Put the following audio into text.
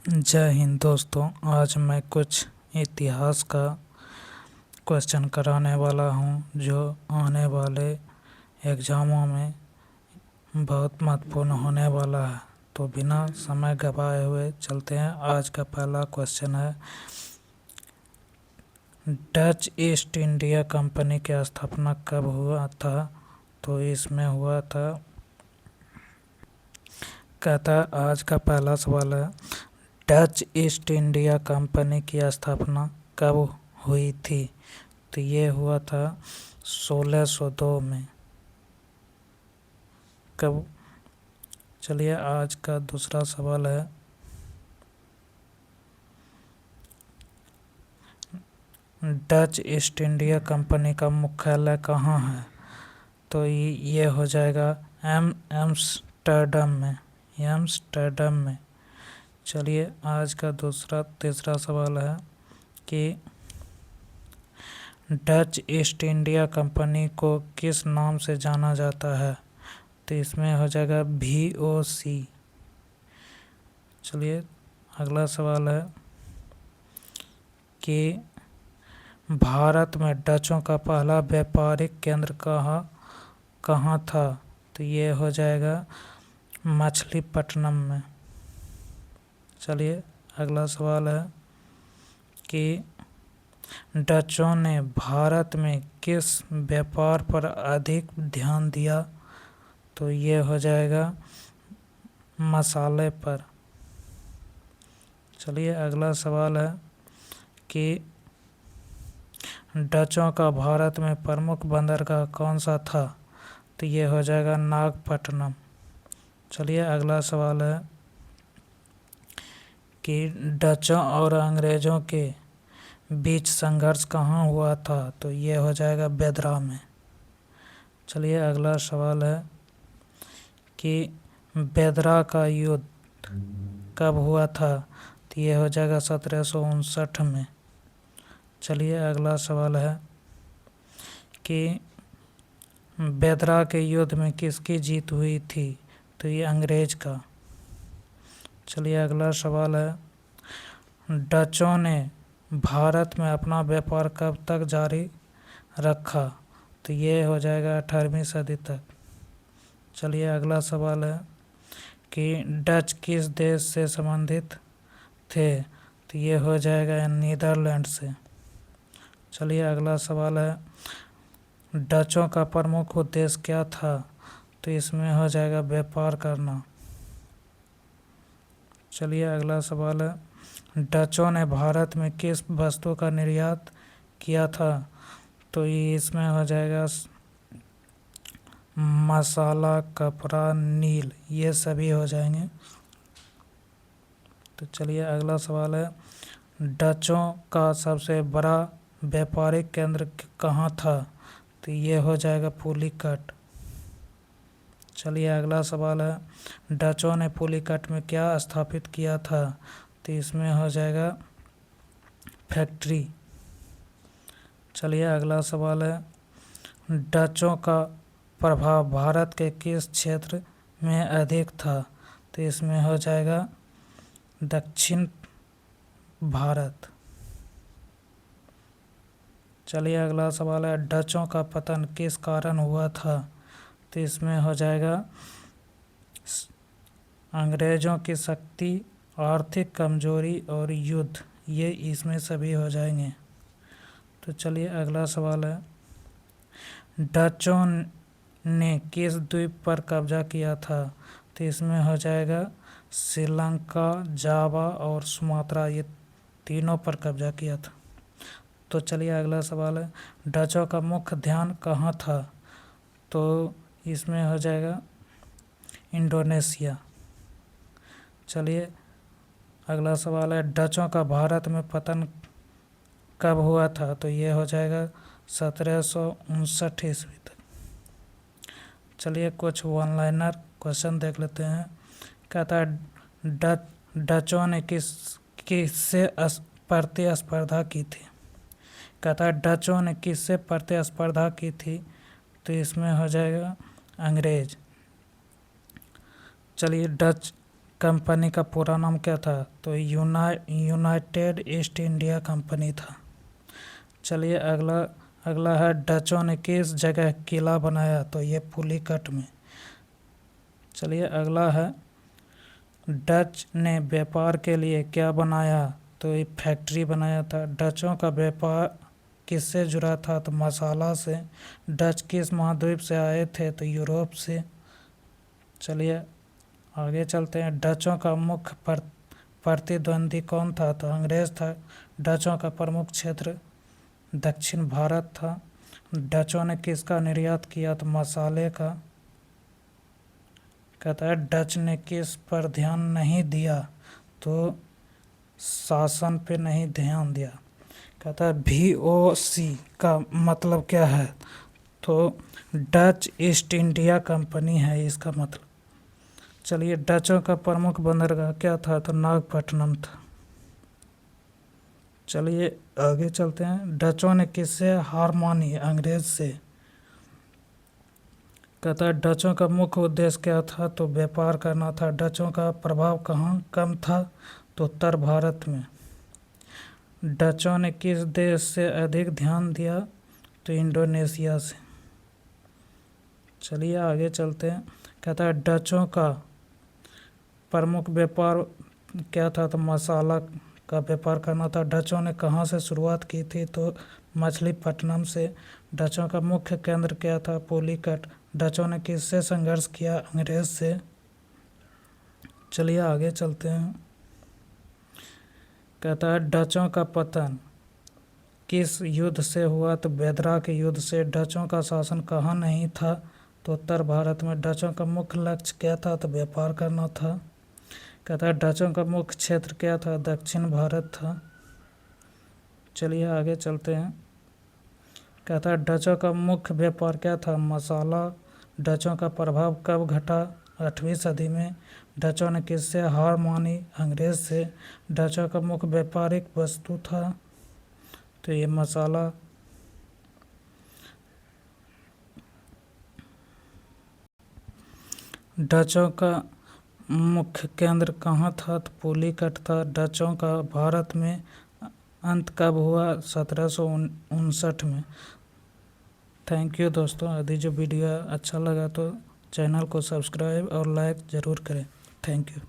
जय हिंद दोस्तों। आज मैं कुछ इतिहास का क्वेश्चन कराने वाला हूं जो आने वाले एग्ज़ामों में बहुत महत्वपूर्ण होने वाला है। तो बिना समय गवाए हुए चलते हैं। आज का पहला क्वेश्चन है, डच ईस्ट इंडिया कंपनी की स्थापना कब हुआ था? तो इसमें हुआ था, कहता है आज का पहला सवाल है, डच ईस्ट इंडिया कंपनी की स्थापना कब हुई थी? तो ये हुआ था 1602 में। कब? चलिए आज का दूसरा सवाल है, डच ईस्ट इंडिया कंपनी का मुख्यालय कहाँ है? तो ये हो जाएगा एम्स्टर्डम में। चलिए आज का तीसरा सवाल है कि डच ईस्ट इंडिया कंपनी को किस नाम से जाना जाता है? तो इसमें हो जाएगा VOC। चलिए अगला सवाल है कि भारत में डचों का पहला व्यापारिक केंद्र कहाँ था? तो ये हो जाएगा मछलीपट्टनम में। चलिए अगला सवाल है कि डचों ने भारत में किस व्यापार पर अधिक ध्यान दिया? तो ये हो जाएगा मसाले पर। चलिए अगला सवाल है कि डचों का भारत में प्रमुख बंदरगाह कौन सा था? तो ये हो जाएगा नागपट्टनम। चलिए अगला सवाल है कि डचों और अंग्रेज़ों के बीच संघर्ष कहाँ हुआ था? तो ये हो जाएगा बेदरा में। चलिए अगला सवाल है कि बेदरा का युद्ध कब हुआ था? तो ये हो जाएगा 1759 में। चलिए अगला सवाल है कि बेदरा के युद्ध में किसकी जीत हुई थी? तो ये अंग्रेज का। चलिए अगला सवाल है, डचों ने भारत में अपना व्यापार कब तक जारी रखा? तो ये हो जाएगा 18वीं सदी तक। चलिए अगला सवाल है कि डच किस देश से संबंधित थे? तो ये हो जाएगा नीदरलैंड से। चलिए अगला सवाल है, डचों का प्रमुख उद्देश्य क्या था? तो इसमें हो जाएगा व्यापार करना। चलिए अगला सवाल है, डचों ने भारत में किस वस्तु का निर्यात किया था? तो ये इसमें हो जाएगा मसाला, कपड़ा, नील, ये सभी हो जाएंगे। तो चलिए अगला सवाल है, डचों का सबसे बड़ा व्यापारिक केंद्र कहाँ था? तो ये हो जाएगा पुलिकट। चलिए अगला सवाल है, डचों ने पुलिकट में क्या स्थापित किया था? तो इसमें हो जाएगा फैक्ट्री। चलिए अगला सवाल है, डचों का प्रभाव भारत के किस क्षेत्र में अधिक था? तो इसमें हो जाएगा दक्षिण भारत। चलिए अगला सवाल है, डचों का पतन किस कारण हुआ था? तो इसमें हो जाएगा अंग्रेज़ों की शक्ति, आर्थिक कमजोरी और युद्ध, ये इसमें सभी हो जाएंगे। तो चलिए अगला सवाल है, डचों ने किस द्वीप पर कब्जा किया था? तो इसमें हो जाएगा श्रीलंका, जावा और सुमात्रा, ये तीनों पर कब्जा किया था। तो चलिए अगला सवाल है, डचों का मुख्य ध्यान कहाँ था? तो इसमें हो जाएगा इंडोनेशिया। चलिए अगला सवाल है, डचों का भारत में पतन कब हुआ था? तो ये हो जाएगा 1759 ईस्वी तक। चलिए कुछ वन लाइनर क्वेश्चन देख लेते हैं। कहता है डचों ने किससे प्रतिस्पर्धा की थी? कहता है डचों ने किससे प्रतिस्पर्धा की थी? तो इसमें हो जाएगा अंग्रेज। चलिए डच कंपनी का पूरा नाम क्या था? तो यूनाइटेड ईस्ट इंडिया कंपनी था। चलिए अगला है डचों ने किस जगह किला बनाया? तो ये पुलिकट में। चलिए अगला है डच ने व्यापार के लिए क्या बनाया? तो ये फैक्ट्री बनाया था। डचों का व्यापार किससे जुड़ा था? तो मसाला से। डच किस महाद्वीप से आए थे? तो यूरोप से। चलिए आगे चलते हैं। डचों का मुख्य प्रतिद्वंदी कौन था? तो अंग्रेज था। डचों का प्रमुख क्षेत्र दक्षिण भारत था। डचों ने किसका निर्यात किया? तो मसाले का। कहता है डच ने किस पर ध्यान नहीं दिया? तो शासन पे नहीं ध्यान दिया। कहता है VOC का मतलब क्या है? तो डच ईस्ट इंडिया कंपनी है इसका मतलब। चलिए डचों का प्रमुख बंदरगाह क्या था? तो नागपट्टनम था। चलिए आगे चलते हैं। डचों ने किससे हार मानी? अंग्रेज से। कहता है डचों का मुख्य उद्देश्य क्या था? तो व्यापार करना था। डचों का प्रभाव कहाँ कम था? तो उत्तर भारत में। डचों ने किस देश से अधिक ध्यान दिया? तो इंडोनेशिया से। चलिए आगे चलते हैं। कहता है डचों का प्रमुख व्यापार क्या था? तो मसाला का व्यापार करना था। डचों ने कहाँ से शुरुआत की थी? तो मछलीपट्टनम से। डचों का मुख्य केंद्र क्या था? पुलिकट। डचों ने किससे संघर्ष किया? अंग्रेज से। चलिए आगे चलते हैं। कहता है डचों का पतन किस युद्ध से हुआ? तो बेदरा के युद्ध से। डचों का शासन कहाँ नहीं था? तो उत्तर भारत में। डचों का मुख्य लक्ष्य क्या था? तो व्यापार करना था। कहता है डचों का मुख्य क्षेत्र क्या था? दक्षिण भारत था। चलिए आगे चलते हैं। कहता है डचों का मुख्य व्यापार क्या था? मसाला। डचों का प्रभाव कब घटा? 8वीं सदी में। डचों ने किससे हार मानी? अंग्रेज से। डचों का मुख्य व्यापारिक वस्तु था तो ये मसाला। डचों का मुख्य केंद्र कहाँ था? तो पुलिकट था। डचों का भारत में अंत कब हुआ? 1759 में। थैंक यू दोस्तों। यदि जो वीडियो अच्छा लगा तो चैनल को सब्सक्राइब और लाइक ज़रूर करें। Thank you.